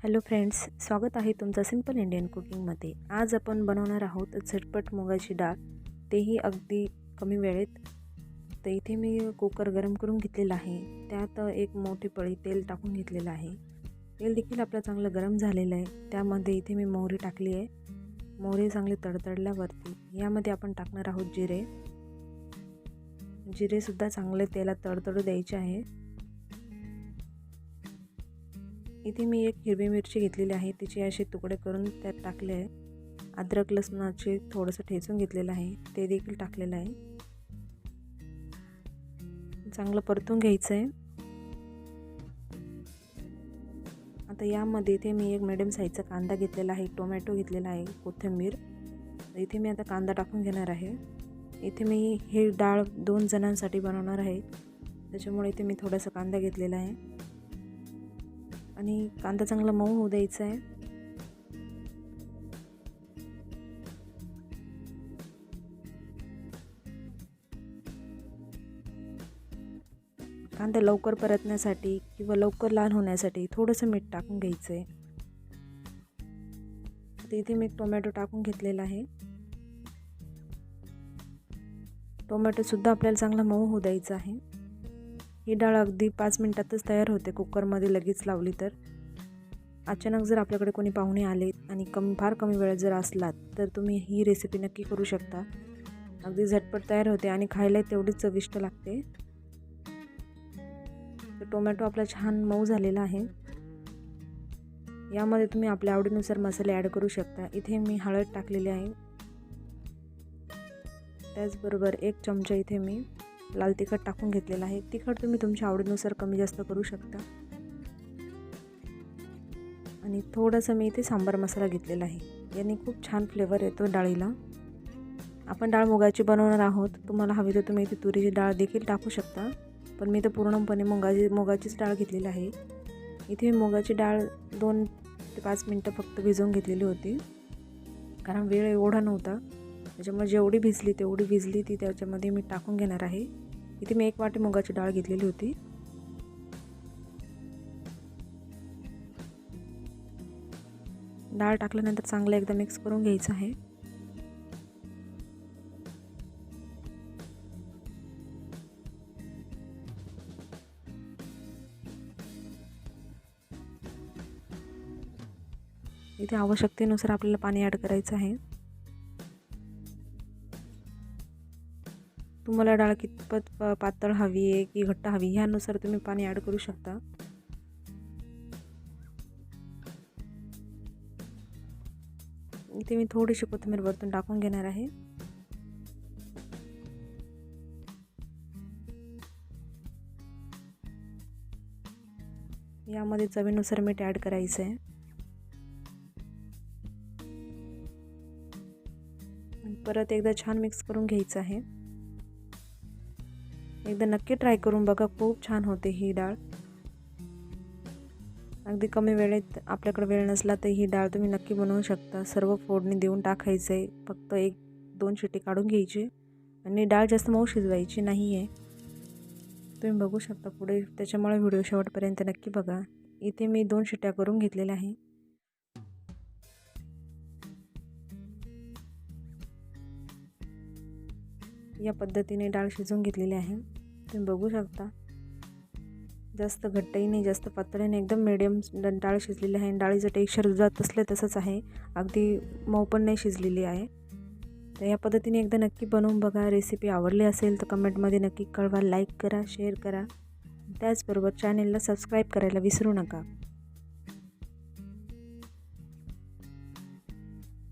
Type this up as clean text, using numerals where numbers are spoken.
Hello friends, स्वागत आहे तुमचं सिंपल इंडियन कुकिंगमध्ये। आज आपण बनवणार आहोत झटपट मुगाची डाळ, तेही अगदी कमी वेळेत। तर इथे मी कुकर गरम करून घेतलेला आहे। त्यात एक मोठी पळी तेल टाकून घेतलेलं आहे। तेल देखील आपलं चांगलं गरम झालेलं आहे। त्यामध्ये इथे मी मोहरी टाकली आहे। मोहरी चांगली तडतडल्यावरती यामध्ये आपण टाकणार आहोत जिरे। जिरे सुद्धा चांगले तेलात तडतडू द्यायचे आहे। इथे मी एक हिरवी मिरची घेतलेली आहे, तिचे असे तुकडे करून त्यात टाकले आहे। अद्रक लसणाचे थोडंसं ठेचून घेतलेलं आहे, ते देखील टाकलेलं आहे। चांगलं परतून घ्यायचं आहे। आता यामध्ये इथे मी एक मीडियम साईजचा कांदा घेतलेला आहे, टोमॅटो घेतलेला आहे, कोथिंबीर। इथे मी आता कांदा टाकून घेणार आहे। इथे मी हे डाळ 2 जणांसाठी बनवणार आहे, त्याच्यामुळे इथे मी थोडासा कांदा घेतलेला आहे आणि कांदा चांगला मऊ होऊ द्यायचा आहे। कांदा लवकर परतण्यासाठी किंवा लवकर लाल होण्यासाठी थोडंसं मीठ टाकून घ्यायचं आहे। आता इथे मी टोमॅटो टाकून घेतलेला आहे। टोमॅटो सुद्धा आपल्याला चांगला मऊ होऊ द्यायचा आहे। ही डाळ अगदी 5 मिनिटातच तयार होते कुकरमध्ये लगेच लावली तर। अचानक जर आपल्याकडे कोणी पाहुणे आले आणि फार कमी वेळात जर असलात तर तुम्ही ही रेसिपी नक्की करू शकता। अगदी झटपट तयार होते आणि खायला तेवढीच चविष्ट लागते। तर टोमॅटो आपला छान मऊ झालेला आहे। यामध्ये तुम्ही आपल्या आवडीनुसार मसाले ॲड करू शकता। इथे मी हळद टाकलेली आहे, त्याचबरोबर 1 चमचा इथे मी लाल तिखट टाकून घेतलेला आहे। तिखट तुम्ही तुमच्या आवडीनुसार कमी जास्त करू शकता। आणि थोडासा मी इथे सांबार मसाला घेतलेला आहे, याने खूप छान फ्लेवर येतो डाळीला। आपण डाळ मुगाची बनवणार आहोत, तुम्हाला हवी तर तुम्ही इथे तुरीची डाळ देखील टाकू शकता, पण मी तर पूर्णपणे मुगाचीच डाळ घेतलेली आहे। इथे मी मुगाची डाळ 2 ते 5 मिनटं फक्त भिजवून घेतलेली होती, कारण वेळ एवढा नव्हता। त्याच्यामुळे जेवढी भिजली ती त्याच्यामध्ये मी टाकून घेणार आहे। इथे मी 1 वाटी मुगाची डाळ घेतलेली होती। डाळ टाकल्यानंतर चांगलं एकदा मिक्स करून घ्यायचं आहे। इथे आवश्यकतेनुसार आपल्याला पाणी ॲड करायचं आहे। तुम्हाला डाळ कितपत पातळ हवी आहे की घट्ट हवी ह्यानुसार तुम्ही पाणी ॲड करू शकता। इथे मी थोडीशी कोथिंबीर वरतून टाकून घेणार आहे। यामध्ये चवीनुसार मीठ ॲड करायचं आहे। परत एकदा छान मिक्स करून घ्यायचं आहे। एकदा नक्की ट्राय करून बघा, खूप छान होते ही डाळ। अगदी कमी वेळेत आपल्याकडे वेळ नसला तर ही डाळ तुम्ही नक्की बनवू शकता। सर्व फोडणी देऊन टाकायचं आहे, फक्त 1-2 शिटी काढून घ्यायची आणि डाळ जास्त मऊ शिजवायची नाही आहे। तुम्ही बघू शकता पुढे, त्याच्यामुळे व्हिडिओ शेवटपर्यंत नक्की बघा। इथे मी 2 शिट्या करून घेतलेल्या आहे। या पद्धतीने डाळ शिजवून घेतलेली आहे, तुम्ही बघू शकता। जास्त घट्टही नाही, जास्त पातळही नाही, एकदम मीडियम डाळ शिजलेली आहे। डाळीचं टेक्स्चर जात असले तसंच आहे, अगदी मऊ पण नाही शिजलेली आहे। तर या पद्धतीने एकदा नक्की बनवून बघा। रेसिपी आवडली असेल तर कमेंटमध्ये नक्की कळवा, लाईक करा, शेअर करा, त्याचबरोबर चॅनेलला सबस्क्राईब करायला विसरू नका।